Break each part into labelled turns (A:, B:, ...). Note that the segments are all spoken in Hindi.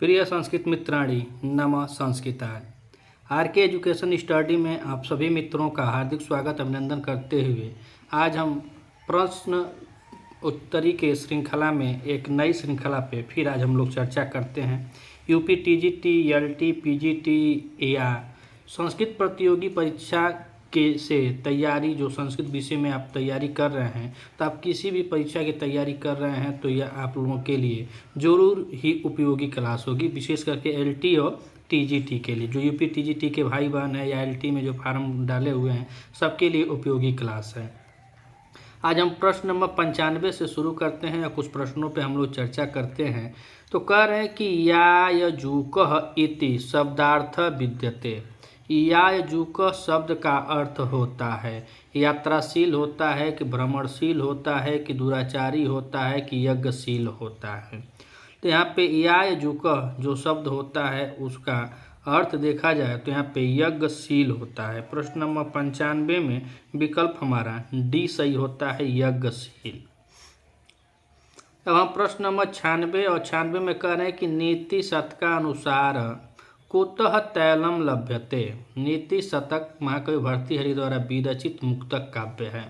A: प्रिय संस्कृत मित्राणी नमः संस्कृताय। आर के एजुकेशन स्टडी में आप सभी मित्रों का हार्दिक स्वागत अभिनंदन करते हुए आज हम प्रश्न उत्तरी के श्रृंखला में एक नई श्रृंखला पे फिर आज हम लोग चर्चा करते हैं। यूपी टीजीटी, एलटी, पीजीटी या संस्कृत प्रतियोगी परीक्षा के से तैयारी, जो संस्कृत विषय में आप तैयारी कर रहे हैं, तो आप किसी भी परीक्षा की तैयारी कर रहे हैं तो यह आप लोगों के लिए ज़रूर ही उपयोगी क्लास होगी, विशेष करके एलटी और टीजीटी के लिए। जो यूपी टीजीटी के भाई बहन है या एलटी में जो फार्म डाले हुए हैं, सबके लिए उपयोगी क्लास है। आज हम प्रश्न नंबर 95 से शुरू करते हैं या कुछ प्रश्नों पे हम लोग चर्चा करते हैं। तो कह रहे हैं कि यायजूकः इति शब्दार्थ विद्यते। यायजूकः शब्द का अर्थ होता है यात्राशील होता है कि भ्रमणशील होता है कि दुराचारी होता है कि यज्ञशील होता है। तो यहाँ पे यायजूकः जो शब्द होता है उसका अर्थ देखा जाए तो यहाँ पे यज्ञशील होता है। प्रश्न नंबर 95 में विकल्प हमारा डी सही होता है, यज्ञशील। अब हम प्रश्न नंबर 96 और 96 में कह रहे हैं कि नीति शतका अनुसार कुतः तैलम लभ्यते। नीति शतक महाकवि भर्तृहरि द्वारा विरचित मुक्तक काव्य है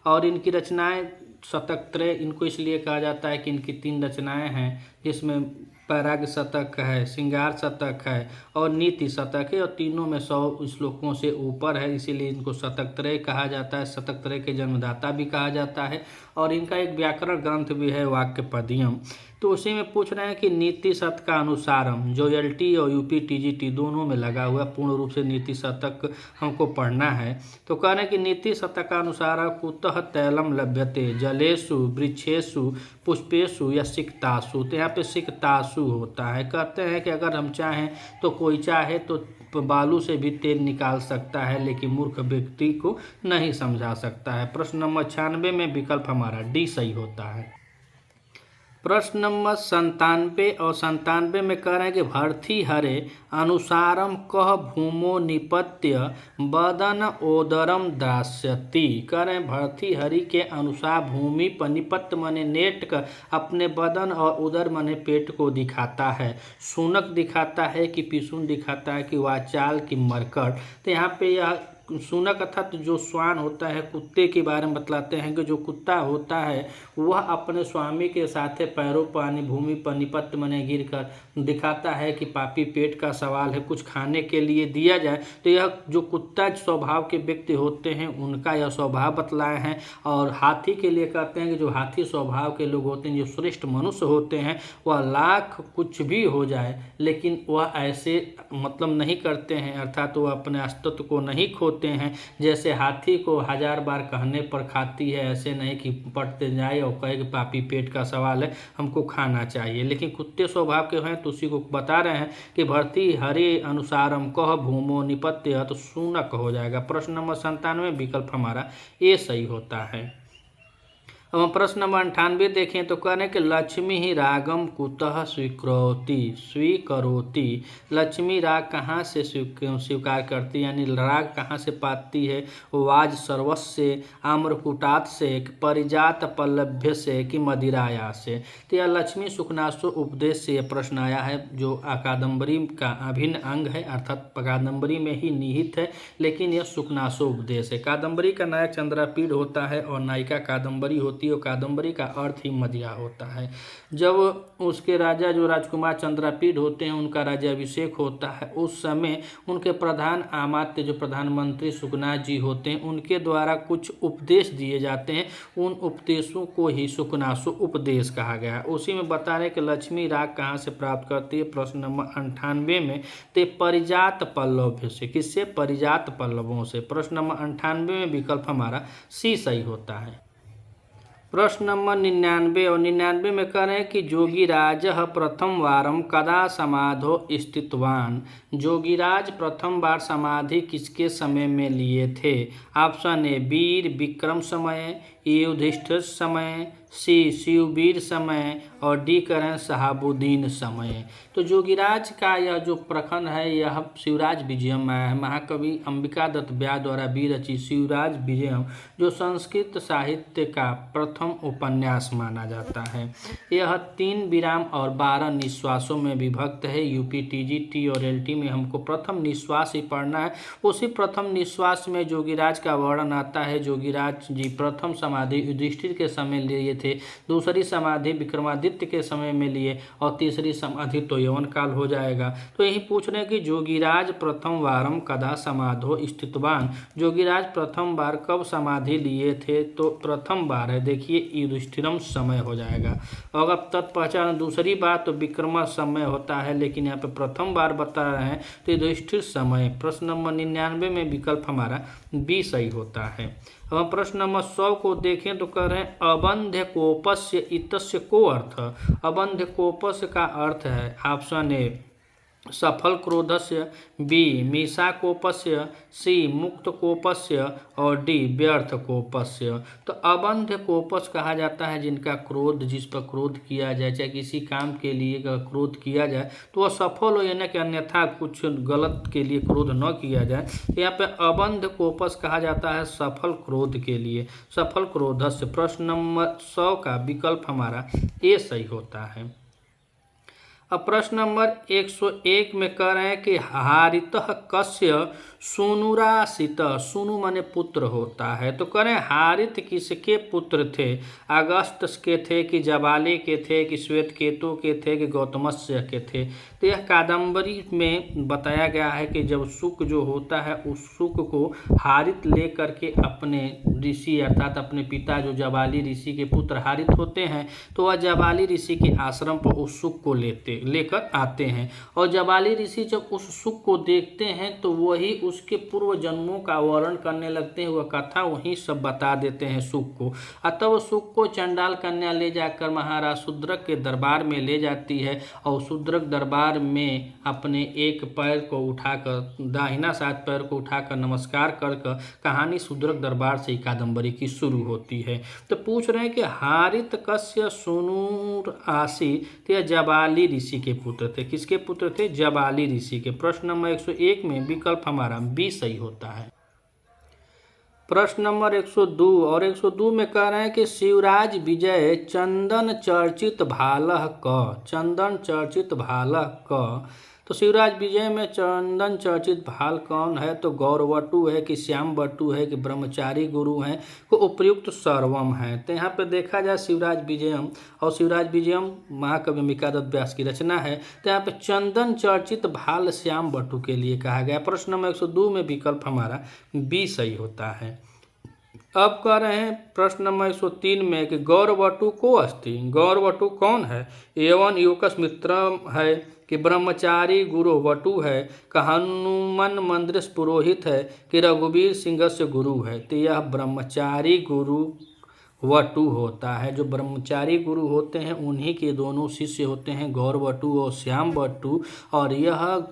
A: और इनकी रचनाएं शतकत्रय, इनको इसलिए कहा जाता है कि इनकी 3 रचनाएं हैं, जिसमें पैराग शतक है, श्रृंगार शतक है और नीति शतक है, और तीनों में 100 श्लोकों से ऊपर है, इसीलिए इनको शतकत्रय कहा जाता है। शतकत्रय के जन्मदाता भी कहा जाता है और इनका एक व्याकरण ग्रंथ भी है, वाक्यपदियम। तो उसी में पूछ रहे हैं कि नीति शतक का अनुसारम, जो एलटी और यूपी टीजीटी दोनों में लगा हुआ, पूर्ण रूप से नीति शतक हमको पढ़ना है। तो कह रहे हैं कि नीति शतक का अनुसार कुतः तैलम लभ्यते, जलेषु वृक्षेषु पुष्पेषु या सिक्तासु। तो यहाँ पे सिक्तासु होता है। कहते हैं कि अगर हम चाहें तो कोई चाहे तो बालू से भी तेल निकाल सकता है, लेकिन मूर्ख व्यक्ति को नहीं समझा सकता है। प्रश्न नंबर 96 में विकल्प हमारा डी सही होता है। प्रश्न नंबर 97 और 97 में कह रहे हैं कि भर्तृहरे अनुसारम कह भूमो निपत्य बदन ओदरम दास्यति। कह रहे हैं भर्तृहरि के अनुसार भूमि पर निपत्य माने नेट कर अपने बदन और उदर माने पेट को दिखाता है। सुनक दिखाता है कि पिसुन दिखाता है कि वाचाल की मरकट। तो यहाँ पे यह सुनक अर्थात जो श्वान होता है, कुत्ते के बारे में बतलाते हैं कि जो कुत्ता होता है वह अपने स्वामी के साथ पैरों पानी भूमि पर निपत्य मने गिर कर दिखाता है कि पापी पेट का सवाल है, कुछ खाने के लिए दिया जाए। तो यह जो कुत्ता स्वभाव के व्यक्ति होते हैं उनका यह स्वभाव बतलाए हैं। और हाथी के लिए कहते हैं कि जो हाथी स्वभाव के लोग होते हैं, जो श्रेष्ठ मनुष्य होते हैं, वह लाख कुछ भी हो जाए लेकिन वह ऐसे मतलब नहीं करते हैं, अर्थात वह अपने अस्तित्व को नहीं खोते हैं। जैसे हाथी को 1000 बार कहने पर खाती है, ऐसे नहीं कि पटते जाए और कहे कि पापी पेट का सवाल है, हमको खाना चाहिए। लेकिन कुत्ते स्वभाव के हैं तो उसी को बता रहे हैं कि भर्तृहरि अनुसारम कह भूमो निपत्य, तो सुनक हो जाएगा। प्रश्न नंबर 97 विकल्प हमारा ए सही होता है। अब हम प्रश्न नंबर 98 देखें तो कह रहे हैं कि लक्ष्मी ही रागम कुतः स्वीकरोति। लक्ष्मी राग कहाँ से स्वीकार करती है, यानी राग कहाँ से पाती है। वाज सर्वस से, आम्रकुटात से, परिजात पल्लभ्य से कि मदिराया से। तो यह लक्ष्मी सुखनासु उपदेश से यह प्रश्न आया है, जो कादम्बरी का अभिन्न अंग है, अर्थात कादम्बरी में ही निहित है, लेकिन यह सुखनासु उपदेश है। कादम्बरी का नायक चंद्रापीढ़ होता है और नायिका कादम्बरी होती है, और कादम्बरी का अर्थ ही मदिरा होता है। जब उसके राजा जो राजकुमार चंद्रापीढ़ होते हैं उनका राज्याभिषेक होता है, उस समय उनके प्रधान अमात्य जो प्रधानमंत्री सुखनाथ जी होते हैं उनके द्वारा कुछ उपदेश दिए जाते हैं। उन उपदेशों को ही सुखनासु उपदेश कहा गया है। उसी में बता रहे कि लक्ष्मी राग कहाँ से प्राप्त करती है। प्रश्न नंबर 98 में ते परिजात पल्लव से, किससे, परिजात पल्लवों से। प्रश्न नंबर 98 में विकल्प हमारा सी सही होता है। प्रश्न नंबर 99 और 99 में कह रहे हैं कि जोगीराज प्रथम वारम कदा समाधो स्थितवान। जोगीराज प्रथम बार समाधि किसके समय में लिए थे। ऑप्शन ए वीर विक्रम समय, युधिष्ठिर समय, सी शिववीर समय और डी करें शहाबुद्दीन समय। तो जोगीराज का यह जो प्रखंड है यह शिवराज विजयम में है। महाकवि अंबिका दत्त व्यास द्वारा विरचित शिवराज विजयम जो संस्कृत साहित्य का प्रथम उपन्यास माना जाता है। यह 3 विराम और 12 निश्वासों में विभक्त है। यूपी टीजीटी और एलटी में हमको प्रथम निश्वास ही पढ़ना है। उसी प्रथम निश्वास में जोगीराज का वर्णन आता है। जोगीराज जी प्रथम समाधि युधिष्ठिर के समय लिए थे, दूसरी समाधि विक्रमादित्य के समय में लिए और तीसरी समाधि तो यवन काल हो जाएगा। तो यही पूछ रहे हैं कि जोगीराज प्रथम वारम कदा समाधो स्थितवान। जोगीराज प्रथम बार कब समाधि लिए थे? तो प्रथम बार है, देखिए युधिष्ठिरम समय हो जाएगा। और अब तत्पहचान दूसरी बात तो विक्रम समय होता है, लेकिन यहाँ पे प्रथम बार बता रहे हैं तो युधिष्ठिर समय। प्रश्न नंबर 99 में विकल्प हमारा बी सही होता है। अब हम प्रश्न नंबर 100 को देखें तो कह रहे हैं अबंध्य कोपस्य इतस्य को अर्थ। अबंध्य कोपस्य का अर्थ है ऑप्शन ए सफल क्रोधस्य, बी मीसा कोपस्य, सी मुक्त कोपस्य और डी व्यर्थ कोपस्य। तो अबंध्य कोपस कहा जाता है जिनका क्रोध, जिस पर क्रोध किया जाए, चाहे किसी काम के लिए अगर क्रोध किया जाए तो वह सफल हो, यानी कि अन्यथा कुछ गलत के लिए क्रोध न किया जाए। तो यहाँ पे अबंध्य कोपस कहा जाता है सफल क्रोध के लिए, सफल क्रोधस्य। प्रश्न नंबर 100 का विकल्प हमारा ए सही होता है। अब प्रश्न नंबर 101 में कह रहे हैं कि हारितः कस्य सूनुरासित। सूनु माने पुत्र होता है। तो कह रहे हैं हारित किसके पुत्र थे? अगस्त के थे कि जबाली के थे कि श्वेत केतु के थे कि गौतमस्य के थे? तो यह कादम्बरी में बताया गया है कि जब शुक जो होता है उस शुक को हारित ले करके अपने ऋषि अर्थात अपने पिता जो जबाली ऋषि के पुत्र हारित होते हैं तो वह जबाली ऋषि के आश्रम पर उस शुक को लेकर आते हैं। और जबाली ऋषि जब उस शुक को देखते हैं तो वही उसके पूर्व जन्मों का वर्णन करने लगते हैं। वह कथा वहीं सब बता देते हैं शुक को। अतः शुक को चंडाल कन्या ले जाकर महाराज शूद्रक के दरबार में ले जाती है और शूद्रक दरबार में अपने एक पैर को उठाकर, दाहिना साथ पैर को उठाकर नमस्कार कर कहानी शूद्रक दरबार से कादम्बरी की शुरू होती है। तो पूछ रहे हैं कि हारित कस्य सूनुर आसी, तो यह जबाली ऋषि के पुत्र थे। किसके पुत्र थे? जबाली ऋषि के। प्रश्न नंबर 101 में विकल्प हमारा बी सही होता है। प्रश्न नंबर 102 और 102 में कह रहे हैं कि शिवराज विजय चंदन चर्चित भालह क। चंदन चर्चित भालह क। तो शिवराज विजय में चंदन चर्चित भाल कौन है? तो गौरवटु है कि श्याम बटु है कि ब्रह्मचारी गुरु हैं को उपयुक्त सर्वम है। तो यहाँ पे देखा जाए शिवराज विजयम, और शिवराज विजयम महाकवि अंबिका दत्त व्यास की रचना है। तो यहाँ पे चंदन चर्चित भाल श्याम बटु के लिए कहा गया। प्रश्न नंबर 102 में विकल्प हमारा बी सही होता है। अब कह रहे हैं प्रश्न नंबर 103 में कि गौरवटु को अस्ति। गौरवटु कौन है? एवं युवकस मित्र है कि ब्रह्मचारी गुरु वटु है कि हनुमान मंदिर पुरोहित है कि रघुवीर सिंह से गुरु है? तो यह ब्रह्मचारी गुरु वटु होता है। जो ब्रह्मचारी गुरु होते हैं उन्हीं के दोनों शिष्य होते हैं गौरवटु और श्याम बटु, और यह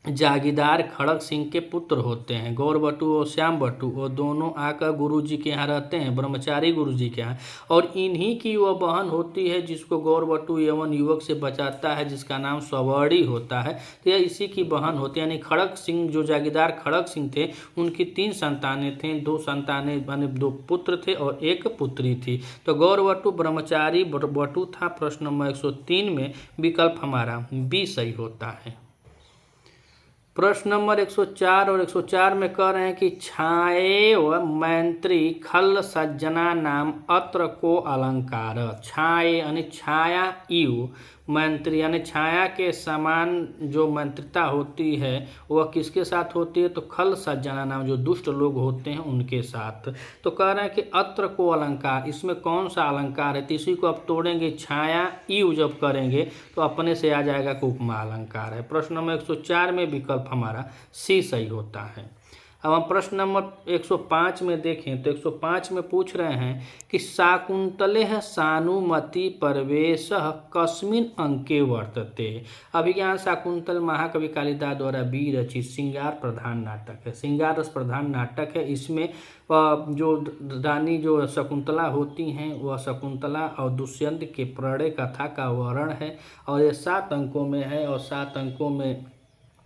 A: जागीरदार खड़ग सिंह के पुत्र होते हैं। गौरवटु और श्याम बटु और दोनों आकर गुरु जी के यहाँ रहते हैं, ब्रह्मचारी गुरु जी के यहाँ, और इन्हीं की वह बहन होती है जिसको गौरवटु यवन युवक से बचाता है, जिसका नाम सवर्णी होता है। तो यह इसी की बहन होती है। यानी खड़ग सिंह जो जागीरदार खड़ग सिंह थे उनकी 3 संतानें थीं, 2 संतानें माने 2 पुत्र थे और 1 पुत्री थी। तो गौरवटु ब्रह्मचारी बटु था। प्रश्न नंबर 103 में विकल्प हमारा बी सही होता है। प्रश्न नंबर 104 और 104 में कह रहे हैं कि छाएव मैत्री खल सज्जना नाम अत्र को अलंकार। छाए यानी छाया, इव मैत्री यानी छाया के समान जो मैत्रिता होती है वह किसके साथ होती है? तो खल सज्जना नाम जो दुष्ट लोग होते हैं उनके साथ। तो कह रहे हैं कि अत्र को अलंकार, इसमें कौन सा अलंकार है? तो इसी को अब तोड़ेंगे, छाया इव जब करेंगे तो अपने से आ जाएगा कि उपमा अलंकार है। प्रश्न नंबर 104 में विकल्प हमारा सी सही होता है। अब हम प्रश्न नंबर 105 में देखें तो 105 में पूछ रहे हैं कि शाकुंतलेः सानुमति प्रवेशः कस्मिन् अंके वर्तते। अभी यहाँ शाकुंतल महाकवि कालिदास द्वारा विरचित श्रृंगार प्रधान नाटक है, श्रृंगार रस प्रधान नाटक है। इसमें जो रानी जो शकुंतला होती हैं वह शकुंतला और दुष्यंत के प्रणय कथा का वर्णन है और ये 7 अंकों में है और 7 अंकों में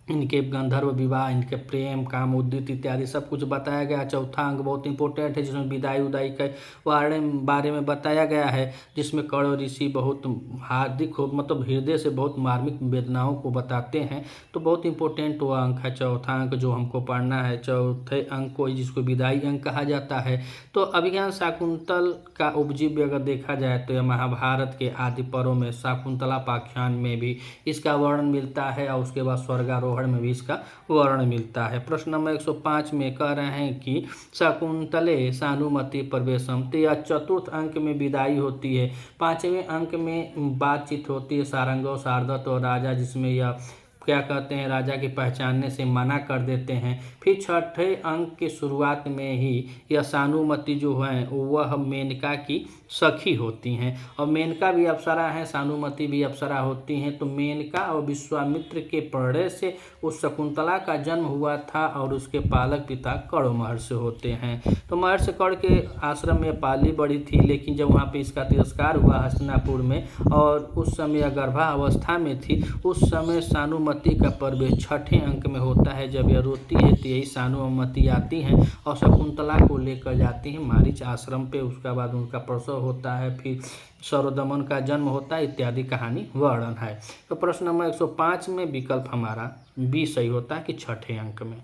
A: इनके गंधर्व विवाह, इनके प्रेम, काम, उद्दित इत्यादि सब कुछ बताया गया। चौथा अंक बहुत इंपॉर्टेंट है जिसमें विदाई उदाई के बारे में बताया गया है, जिसमें कर्ण ऋषि बहुत हार्दिक हो मतलब हृदय से बहुत मार्मिक वेदनाओं को बताते हैं। तो बहुत इंपॉर्टेंट वो अंक है चौथा अंक जो हमको पढ़ना है। चौथे अंक को जिसको विदाई अंक कहा जाता है। तो अभिज्ञान शाकुंतल का उपजीव्य अगर देखा जाए तो यह महाभारत के आदि पर्वों में शाकुंतला पाख्यान में भी इसका वर्णन मिलता है और उसके बाद स्वर्गारोहण में भी इसका वर्णन मिलता है। प्रश्न नंबर 105 में कह रहे हैं कि शाकुंतले सानुमति प्रवेशम। तो यह चतुर्थ अंक में विदाई होती है। 5वें अंक में बातचीत होती है सारंगो सारदत्त और राजा, जिसमें यह क्या कहते हैं राजा के पहचानने से मना कर देते हैं। फिर 6ठे अंक के शुरुआत में ही यह सानुमति जो है वह मेनका की सखी होती हैं और मेनका भी अप्सरा हैं, सानुमति भी अप्सरा होती हैं। तो मेनका और विश्वामित्र के प्रणय से उस शकुंतला का जन्म हुआ था और उसके पालक पिता कर्ण महर्षि होते हैं। तो महर्षि कर्ण के आश्रम में पाली बड़ी थी, लेकिन जब वहाँ पे इसका तिरस्कार हुआ हस्तिनापुर में और उस समय गर्भावस्था में थी, उस समय सानुमति का प्रवेश 6ठे अंक में होता है। जब यह रोती है तो यही सानुमति आती हैं और शकुंतला को लेकर जाती हैं मारीच आश्रम पे। उसके बाद उनका प्रसव होता है, फिर सरोदमन का जन्म होता है इत्यादि कहानी वर्णन है। तो प्रश्न नंबर 105 में विकल्प हमारा बी सही होता है कि 6ठे अंक में।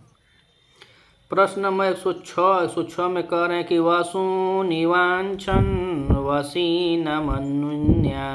A: प्रश्न नंबर 106 में कह रहे हैं कि वसूनिवांछन वसीनमनुन्या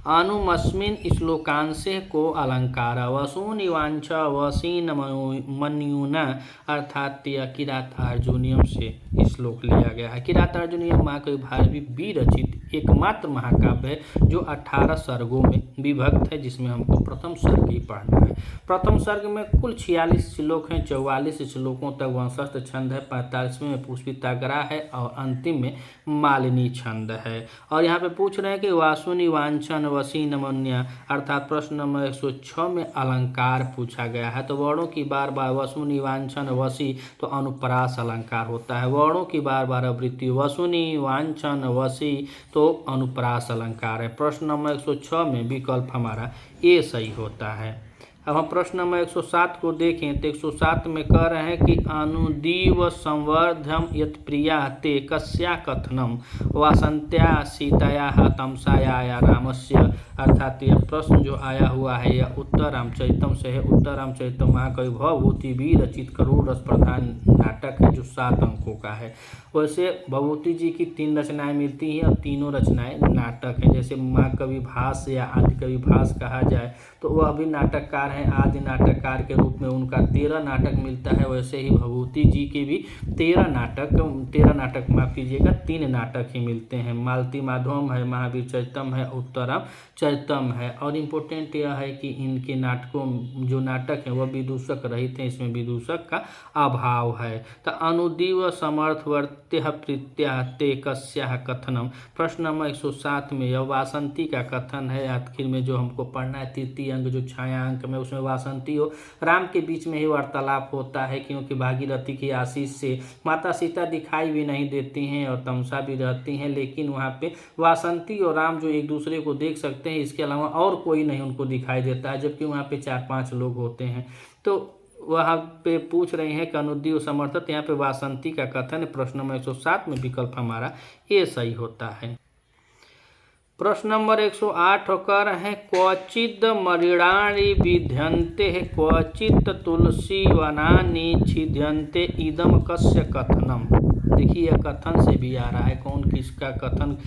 A: अनुमस्मिन् श्लोकांशे को अलंकार। वसूनिवांछ वसीनमन्युना अर्थात यह किरातार्जुनीयम से श्लोक लिया गया है। किरातार्जुनीयम महाकवि भारवी विरचित एकमात्र महाकाव्य है जो 18 सर्गों में विभक्त है, जिसमें हमको प्रथम सर्ग ही पढ़ना है। प्रथम सर्ग में कुल 46 श्लोक हैं, 44 श्लोकों तक वंशस्थ छंद है, 45वें में पुष्पिताग्रह है और अंतिम में मालिनी छंद है। और यहाँ पे पूछ रहे हैं कि वासुनि वांछन वसी नमन्या अर्थात प्रश्न नंबर 106 में अलंकार पूछा गया है। तो वर्णों की बार बार वसुनि वांछन वसी तो अनुप्रास अलंकार होता है। वर्णों की बार बार आवृत्ति वसुनि वांछन वसी तो अनुप्रास अलंकार है। प्रश्न नंबर 106 में विकल्प हमारा ए सही होता है। अब हम प्रश्न नंबर 107 को देखें तो 107 में कह रहे हैं कि अनुदीव संवर्धम यत प्रिया ते कस्या कथनम वासंत्या सीताया तमसाया रामस्य। अर्थात यह प्रश्न जो आया हुआ है यह उत्तर रामचरितम से है। उत्तर रामचरितम महाकवि भवभूति विरचित करुण रस प्रधान नाटक है जो 7 अंकों का है। वैसे भवभूति जी की 3 रचनाएं मिलती हैं और तीनों रचनाएं नाटक हैं। जैसे महाकवि भास या आदिकवि भास कहा जाए तो वह भी नाटककार हैं, आदि नाटककार के रूप में उनका 13 नाटक मिलता है। वैसे ही भवभूति जी के भी 13 नाटक माफ कीजिएगा 3 नाटक ही मिलते हैं। मालती माधवम है, महावीर चरितम है, उत्तरम चरितम है। और इम्पोर्टेंट यह है कि इनके नाटकों जो नाटक हैं वह विदूषक रहित हैं, इसमें विदूषक का अभाव है। तो अनुदीव समर्थवर्त्य प्रीत्या ते कस्या कथनम। प्रश्न नंबर 107 में यह वासंती का कथन है। आखिर में जो हमको पढ़ना है तृतीय अंक जो छाया अंक में उसमें वासंती हो राम के बीच में ही वार्तालाप होता है, क्योंकि भागीरथी की आशीष से माता सीता दिखाई भी नहीं देती हैं और तमसा भी रहती हैं, लेकिन वहाँ पे वासंती और राम जो एक दूसरे को देख सकते हैं, इसके अलावा और कोई नहीं उनको दिखाई देता है, जबकि वहाँ पे 4-5 लोग होते हैं। तो वहाँ पे पूछ रहे हैं कि अनुदीव समर्थक, यहाँ पे वासंती का कथन है। प्रश्न नंबर 107 में विकल्प हमारा ए सही होता है। प्रश्न नंबर 108 कर है क्वचिद मरीणानि विध्यन्ते क्वचित तुलसी वनानि छिद्यन्ते इदम कस्य कथनम। देखिए यह कथन से भी आ रहा है, कौन किसका कथन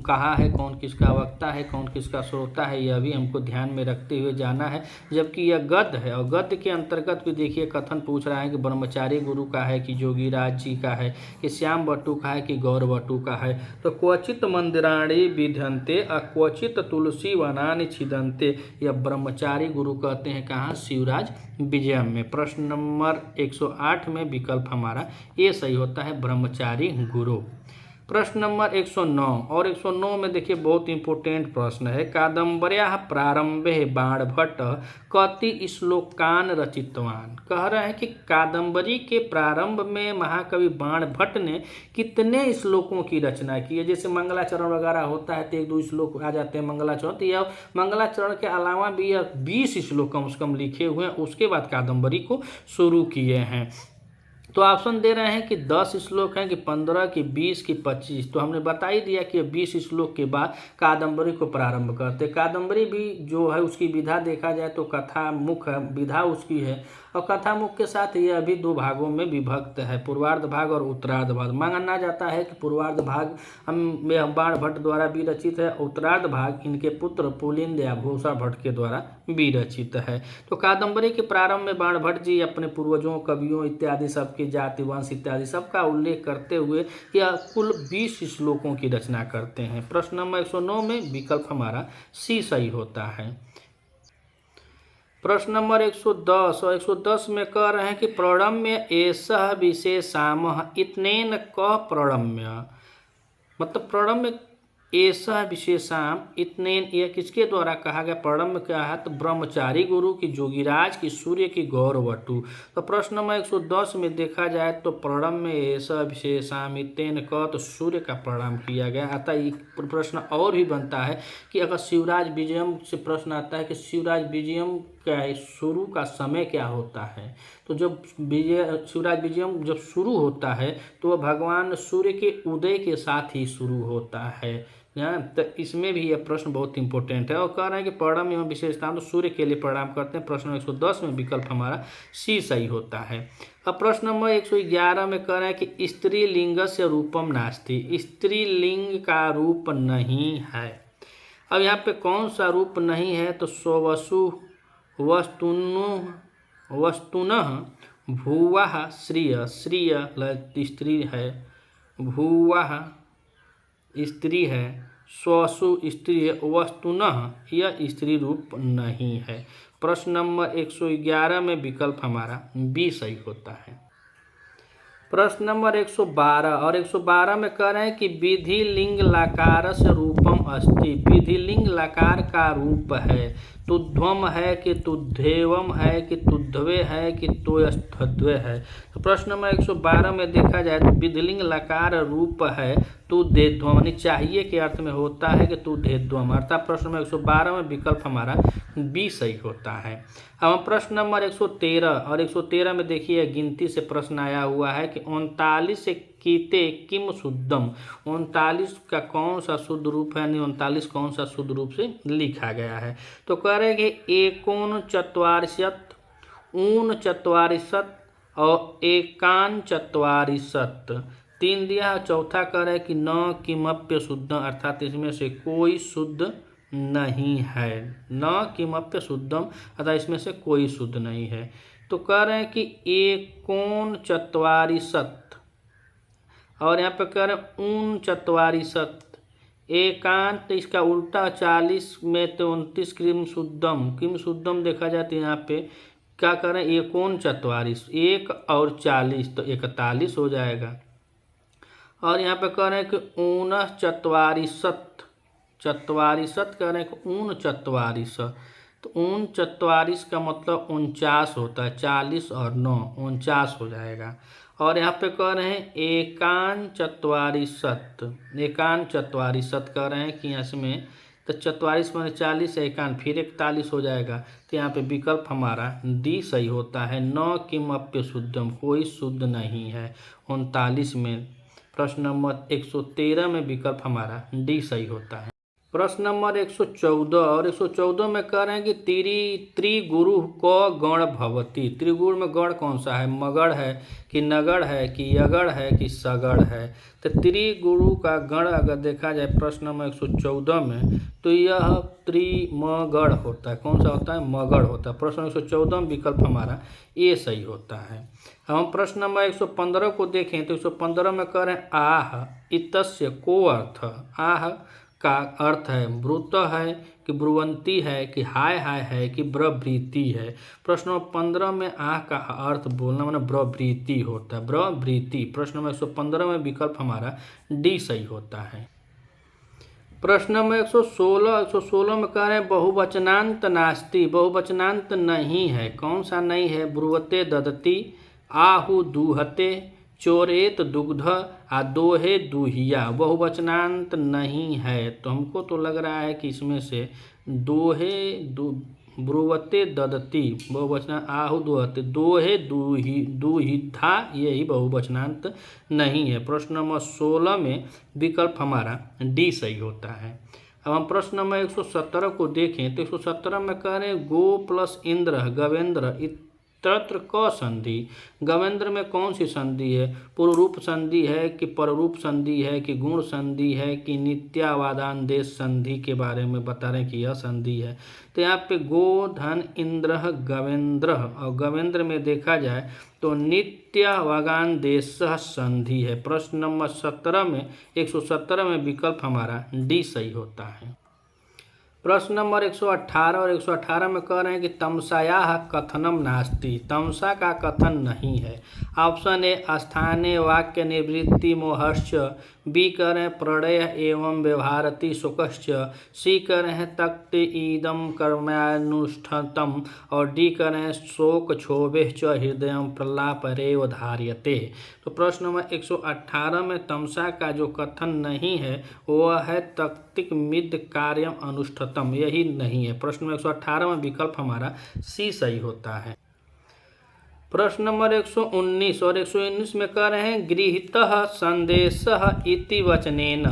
A: कहा है, कौन किसका वक्ता है, कौन किसका श्रोता है, यह भी हमको ध्यान में रखते हुए जाना है। जबकि यह गद्य है और गद्य के अंतर्गत भी देखिए कथन पूछ रहा है कि ब्रह्मचारी गुरु का है कि जोगीराज जी का है कि श्याम बटु का है कि गौर बटु का है। तो क्वचित मंदिराणि विद्यन्ते क्वचित तुलसी वनानि छिदन्ते, यह ब्रह्मचारी गुरु कहते हैं कहाँ, शिवराज विजयम में। प्रश्न नंबर 108 में विकल्प हमारा ये सही होता है, ब्रह्मचारी गुरु। प्रश्न नंबर 109 और 109 में देखिए बहुत इंपॉर्टेंट प्रश्न है। कादम्बर्याः प्रारंभे बाणभट्ट कति श्लोकान रचितवान। कह रहे हैं कि कादम्बरी के प्रारंभ में महाकवि बाणभट्ट ने कितने श्लोकों की रचना की है। जैसे मंगलाचरण वगैरह होता है तो एक दो श्लोक आ जाते हैं मंगलाचरण, तो यह मंगलाचरण के अलावा भी यह 20 श्लोक कम से कम लिखे हुए हैं, उसके बाद कादम्बरी को शुरू किए हैं। तो ऑप्शन दे रहे हैं कि 10 श्लोक हैं कि 15 कि 20 कि 25। तो हमने बता ही दिया कि 20 श्लोक के बाद कादम्बरी को प्रारंभ करते। कादम्बरी भी जो है उसकी विधा देखा जाए तो कथा मुख विधा उसकी है, और कथा मुख के साथ यह भी दो भागों में विभक्त है, पूर्वार्ध भाग और उत्तरार्ध भाग। माना जाता है कि पूर्वार्ध भाग में बाणभट्ट द्वारा विरचित है, उत्तरार्ध भाग इनके पुत्र पुलिंद या घोषा भट्ट के द्वारा विरचित है। तो कादम्बरी के प्रारंभ में बाणभट्ट जी अपने पूर्वजों, कवियों इत्यादि सबके जाति वंश इत्यादि सबका उल्लेख करते हुए यह कुल 20 श्लोकों की रचना करते हैं। प्रश्न नंबर 109 में विकल्प हमारा सी सही होता है। प्रश्न नंबर 110 और 110 में कह रहे हैं कि प्रणम्य एषः विशेषामः इत्नेन कः प्रणम्य, मतलब प्रणम्य ऐसा विशेषाम इतनेन यह किसके द्वारा कहा गया, प्रणम्य क्या है, तो ब्रह्मचारी गुरु की, जोगीराज की, सूर्य की, गौर वटु। तो प्रश्न नंबर 110 में देखा जाए तो प्रणम्य ऐसा विशेषाम इतनेन क, तो सूर्य का प्रणाम किया गया। अतः एक प्रश्न और भी बनता है कि अगर शिवराज विजयम से प्रश्न आता है कि शिवराज विजयम का शुरू का समय क्या होता है, तो जब शिवराज विजयम जब शुरू होता है तो वह भगवान सूर्य के उदय के साथ ही शुरू होता है। तो इसमें भी यह प्रश्न बहुत इंपॉर्टेंट है। और कह रहे हैं कि प्रणाम एवं विशेषता, तो सूर्य के लिए प्रणाम करते हैं। प्रश्न 110 में विकल्प हमारा सी सही होता है। अब प्रश्न नंबर 111 में कह रहे हैं कि स्त्रीलिंगस्य रूपम नास्ति, स्त्रीलिंग का रूप नहीं है। अब यहाँ पे कौन सा रूप नहीं है, तो स्वसु वस्तुनः भुवः श्रिय, श्रिय स्त्री है, भुवः स्त्री है, स्वसु स्त्री है, वस्तुनः यह स्त्री रूप नहीं है। प्रश्न नंबर 111 में विकल्प हमारा बी सही होता है। प्रश्न नंबर 112 और 112 में कह रहे हैं कि विधि लिंग लकारस्य रूपम अस्ति, विधि लिंग लकार का रूप है, तुध्वम है कि तुद्धेवम है कि तुद्धवे है कि तोयस्थध्वे है। तो प्रश्न नंबर 112 में देखा जाए तो विधिलिंग लकार रूप है तुद्धेध्वम, यानी चाहिए के अर्थ में होता है कि तुद्धेध्वम, अर्थात प्रश्न नंबर 112 में विकल्प हमारा बी सही होता है। अब हम प्रश्न नंबर 113 और 113 में देखिए गिनती से प्रश्न आया हुआ है कि 39 कीते किम शुद्धम, 39 का कौन सा शुद्ध रूप है, यानी 39 कौन सा शुद्ध रूप से लिखा गया है। तो कह रहे हैं कि एकोनचत्वारिशत्, ऊनचत्वारिशत् और एकानचत्वारिशत्, 3 दिया। चौथा कह रहे हैं कि न किमप्य शुद्धम, अर्थात इसमें से कोई शुद्ध नहीं है, न किमप्य शुद्धम, अर्थात इसमें से कोई शुद्ध नहीं है। तो कह रहे हैं कि एकोनचत्वारिशत् और यहाँ पे कह रहे हैं ऊनचत्वारिशत्, एकांत इसका उल्टा 40 में तो 29 किम शुद्धम देखा जाए तो यहाँ पे क्या करें, एकोनचत्वारिश, 1 और 40 तो 41 हो जाएगा। और यहाँ पे कह रहे हैं कि ऊनचत्वारिशत्, चत्वारिशत् कह रहे हैं कि ऊनचत्वारिश, तो 39 का मतलब 49 होता है, 40 और 9 49 हो जाएगा। और यहाँ पे कह रहे हैं एकानचत्वारिशत्, एकानचत्वारिशत् कह रहे हैं कि इसमें तो 44 में 40 एकान फिर 41 हो जाएगा। तो यहाँ पे विकल्प हमारा डी सही होता है, न किमप्य शुद्धम, कोई शुद्ध नहीं है 39 में। प्रश्न नंबर 113 में विकल्प हमारा डी सही होता है। प्रश्न नंबर 114 और 114 में कह रहे हैं कि त्रिगुरु क गण भवती। त्रिगुण में गण कौन सा है? मगड़ है कि नगड़ है कि यगड़ है कि सगड़ है? तो त्रिगुरु का गण अगर देखा जाए प्रश्न नंबर 114 में तो यह त्रिमगढ़ होता है। कौन सा होता है? मगड़ होता है। प्रश्न 114 में विकल्प हमारा ये सही होता है। हम प्रश्न नंबर 115 को देखें तो 115 में कह रहे हैं आह इतस्य को अर्थ। आह का अर्थ है ब्रुत है कि ब्रुवंती है कि हाय हाय है कि ब्रवृति है? प्रश्न नंबर 15 में आह का अर्थ बोलना माना ब्रवृति होता है। ब्रवृति। प्रश्न नंबर 115 में विकल्प हमारा डी सही होता है। प्रश्न नंबर 116 में कह रहे हैं बहुवचनांत नास्ति। बहुवचनांत नहीं है। कौन सा नहीं है? ब्रुवते ददती, आहु दूहते, चोरेत दुग्ध, दोहे दूहिया। बहुवचनांत नहीं है। तो हमको तो लग रहा है कि इसमें से ब्रुवते ददती बहुवचना, आहु दूहते, दोहे दूहिधा यही बहुवचनांत नहीं है। प्रश्न नंबर 16 में विकल्प हमारा डी सही होता है। अब हम प्रश्न नंबर 117 को देखें तो 117 में कह रहे हैं गो प्लस इंद्र गवेंद्र इत्रत्र क संधि। गवेंद्र में कौन सी संधि है? पूर्वरूप संधि है कि पररूप संधि है कि गुण संधि है कि नित्यावादान संधि के बारे में बता रहे हैं कि यह संधि है। तो यहाँ पे गो धन इंद्र गवेंद्र और गवेंद्र में देखा जाए तो नित्यवागान देश संधि है। प्रश्न नंबर 17 में 117 में विकल्प हमारा डी सही होता है। प्रश्न नंबर 118 और 118 में कह रहे हैं कि तमसायाः कथनम नास्ति। तमसा का कथन नहीं है। ऑप्शन ए स्थानीय वाक्य निवृत्ति मोहश्च, बी कह रहे हैं प्रणय एवं व्यवहारति सुखश्च, सी कह रहे हैं तक्त ईदम कर्मानुष्ठतम और डी कह रहे हैं शोक क्षोभे च हृदय प्रलापरेव धार्यते। तो प्रश्न नंबर 118 में तमसा का जो कथन नहीं है वह है तक्तिक मिद कार्यम अनुष्ठतम, यही नहीं है। प्रश्न नंबर 118 में विकल्प हमारा सी सही होता है। प्रश्न नंबर 119 और 119 में कह रहे हैं गृहीतः संदेशः इति वचनेन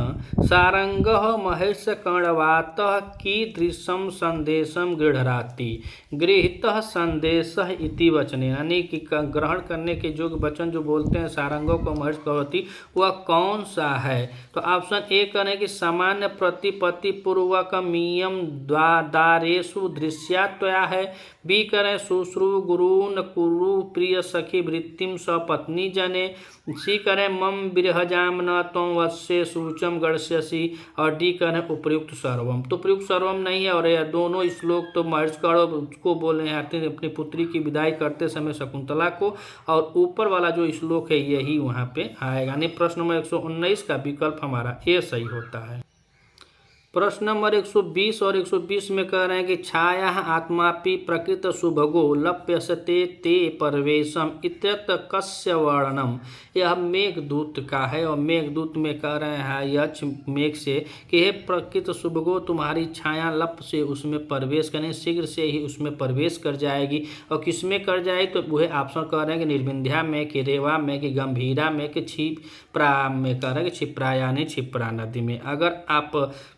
A: सारंगः महेश कर्णवातः कीदृशं संदेशं गृह्णाति। गृहीतः संदेशः इति वचनेन यानी कि ग्रहण करने के योग्य वचन जो बोलते हैं सारंगों को महेश कर्णवती वह कौन सा है? तो ऑप्शन ए करें कि सामान्य प्रतिपत्ति पूर्वकमीयम द्वारेषु दृश्यात्वया है, बी करें शुश्रु गुरून कुरु प्रिय सखी वृत्तिम सपत्नी जने, सी करें मम विरहजाम न त्वं वत्से सूचम गणस्यसि और डी करें उपयुक्त सर्वम। तो उपयुक्त सर्वम नहीं है और यह दोनों श्लोक तो महेश कर्णव को बोले हैं अपनी पुत्री की विदाई करते समय शकुंतला को, और ऊपर वाला जो श्लोक है यही वहाँ पे आएगा। यानी प्रश्न नंबर 119 का विकल्प हमारा ए सही होता है। प्रश्न नंबर 120 और 120 में कह रहे हैं कि छाया आत्मापि प्रकृत सुभगो लप्यसते ते परवेशम इत्यत्र कस्य वर्णनम। यह मेघदूत का है और मेघदूत में कह रहे हैं यक्ष मेघ से कि हे प्रकृत सुभगो तुम्हारी छाया लप से उसमें प्रवेश करें, शीघ्र से ही उसमें प्रवेश कर जाएगी। और किसमें कर जाएगी? तो वह ऑप्शन कह रहे हैं कि निर्विंध्या में कि रेवा में कि गंभीरा में कि क्षिप्रा में कह रहे हैं कि क्षिप्रा यानी क्षिप्रा नदी में। अगर आप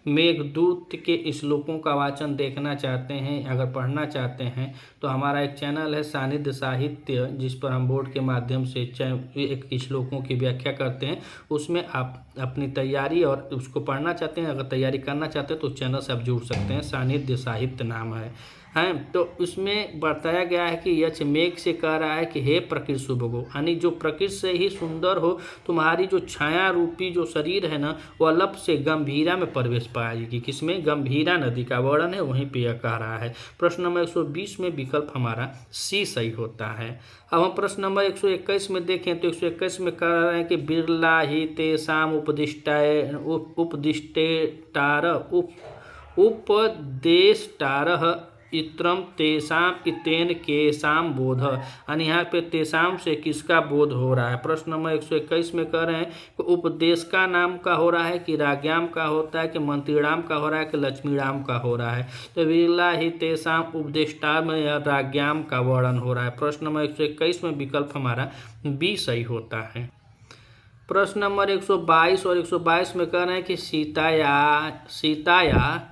A: मेघदूत के श्लोकों का वाचन देखना चाहते हैं, अगर पढ़ना चाहते हैं तो हमारा एक चैनल है सानिध्य साहित्य जिस पर हम बोर्ड के माध्यम से एक श्लोकों की व्याख्या करते हैं। उसमें आप अपनी तैयारी और उसको पढ़ना चाहते हैं, अगर तैयारी करना चाहते हैं तो उस चैनल से आप जुड़ सकते हैं। सानिध्य साहित्य नाम है। तो उसमें बताया गया है कि यक्ष मेघ से कह रहा है कि हे प्रकृति सुभगो यानी जो प्रकृति से ही सुंदर हो तुम्हारी जो छाया रूपी जो शरीर है ना वह लप से गंभीरा में प्रवेश पाएगी। किसमें? गंभीरा नदी का वर्णन है वहीं पे यह कह रहा है। प्रश्न नंबर 120 में विकल्प हमारा सी सही होता है। अब हम प्रश्न नंबर 121 में देखें तो 121 में कह रहे हैं कि बिरला ही तेषाम उपदेष्टारः इत्रम तेषाम इतेन केशाम बोध। यानी यहाँ पे तेषाम से किसका बोध हो रहा है? प्रश्न नंबर 121 में कह रहे हैं कि उपदेश का नाम का हो रहा है कि राज्ञाम का होता है कि मंत्रीराम का हो रहा है कि लक्ष्मीराम का हो रहा है? तो विरला ही तेषाम उपदेष्टा में यह राज्ञाम का वर्णन हो रहा है। प्रश्न नंबर 121 में विकल्प हमारा बी सही होता है। प्रश्न नंबर 122 और 122 में कह रहे हैं कि सीताया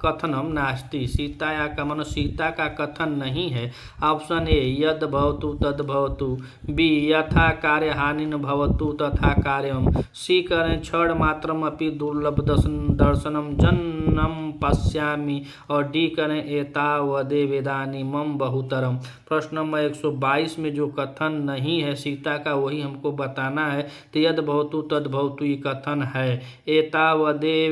A: कथनम नास्ति। सीताया का मानो सीता का कथन नहीं है। ऑप्शन ए यद भवतु तद भवतु, बी यथा कार्य हानि न भवतु तथा कार्यम, सी करें क्षण मात्रम अपि दुर्लभ दर्शनम जन्नम पश्यामि, और डी करें एतावदे वेदानि मम बहुतरम। प्रश्न नंबर 122 में जो कथन नहीं है सीता का वही हमको बताना है। तो यद भवतु तद भवतु ये कथन है। एतावदे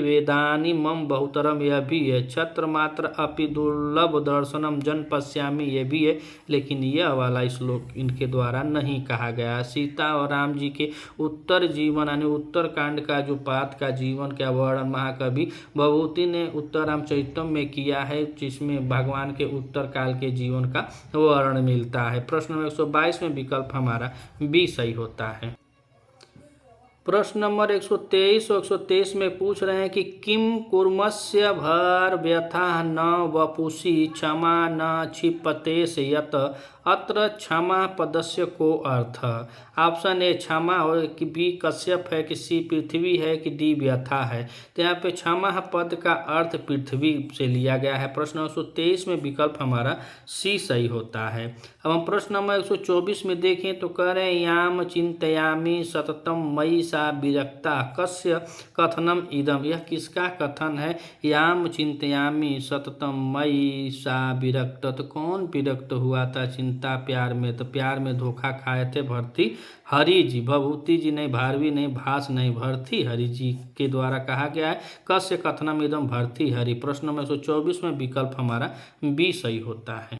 A: वेदानि मम बहुतरम यह भी है। छत्र मात्र अपि दुर्लभ दर्शनम जन पश्यामि ये भी है, लेकिन यह वाला श्लोक इनके द्वारा नहीं कहा गया। सीता और राम जी के उत्तर जीवन यानी उत्तर कांड का जो पाठ का जीवन का वर्णन महाकवि भवभूति ने उत्तर रामचरितम में किया है, जिसमें भगवान के उत्तर काल के जीवन का वर्णन मिलता है। प्रश्न नंबर 122 में विकल्प हमारा बी सही होता है। प्रश्न नंबर 123 और 123 में पूछ रहे हैं कि किम कुर्मस्य भर व्यथा न वपुषि क्षमा न क्षिपते से यत, अत्र क्षमा पदस्य को अर्थ। ऑप्शन ए क्षमा हो कि बी कश्यप है कि सी पृथ्वी है कि डी व्यथा है। तो यहाँ पे क्षमा पद का अर्थ पृथ्वी से लिया गया है। प्रश्न 123 में विकल्प हमारा सी सही होता है। अब हम प्रश्न नंबर 124 में देखें तो कह रहे हैं याम चिंतयामि सततम मयि सा विरक्ता कस्य कथनम इदम। यह किसका कथन है? याम चिंतयामि सततम मयि सा विरक्त। तो कौन विरक्त हुआ था चिंता प्यार में? तो प्यार में धोखा खाए थे भर्तृ हरि जी। भवभूति जी नहीं, भारवी नहीं, भास नहीं, भर्तृ हरि जी के द्वारा कहा गया है। कस्य कथनम इदम भर्तृ हरि। प्रश्न नंबर 124 में विकल्प हमारा बी सही होता है।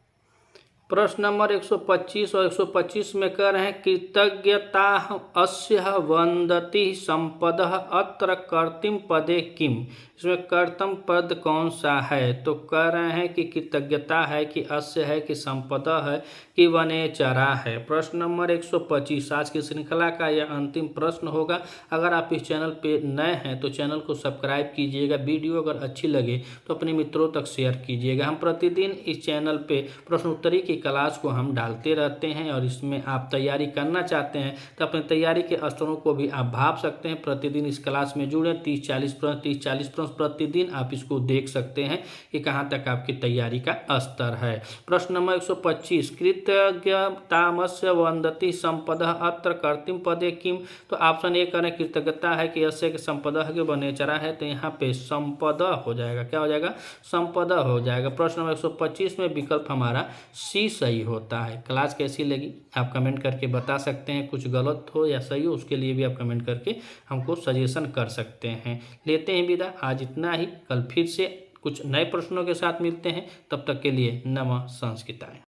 A: प्रश्न नंबर 125 और 125 में कह रहे हैं कृतज्ञता अस्य वंदति संपदः अत्र कर्तृम पदे किम। इसमें कर्तम पद कौन सा है? तो कह रहे हैं कि कृतज्ञता है कि अस्य है कि संपदा है कि वनेचरा है। प्रश्न नंबर 125 आज की श्रृंखला का यह अंतिम प्रश्न होगा। अगर आप इस चैनल पे नए हैं तो चैनल को सब्सक्राइब कीजिएगा। वीडियो अगर अच्छी लगे तो अपने मित्रों तक शेयर कीजिएगा। हम प्रतिदिन इस चैनल पे प्रश्नोत्तरी की क्लास को हम डालते रहते हैं, और इसमें आप तैयारी करना चाहते हैं तो अपनी तैयारी के स्तरों को भी आप भाप सकते हैं। प्रतिदिन इस क्लास में जुड़े 30-40 प्रश्न प्रतिदिन आप इसको देख सकते हैं कि कहाँ तक आपकी तैयारी का स्तर है। प्रश्न नंबर 125 कृतज्ञतामस्य वंदति संपदा अत्र कर्तृम पदे किम। तो ऑप्शन ए करें कृतज्ञता है कि अस्य के संपदा के वनेचरा है। तो यहाँ पे संपदा हो जाएगा। क्या हो जाएगा? संपदा हो जाएगा। प्रश्न नंबर 125 में विकल्प हमारा सी सही होता है। क्लास कैसी लगी आप कमेंट करके बता सकते हैं। कुछ गलत हो या सही हो उसके लिए भी आप कमेंट करके हमको सजेशन कर सकते हैं। लेते हैं विदा। आज इतना ही। कल फिर से कुछ नए प्रश्नों के साथ मिलते हैं। तब तक के लिए नमः संस्कृताय।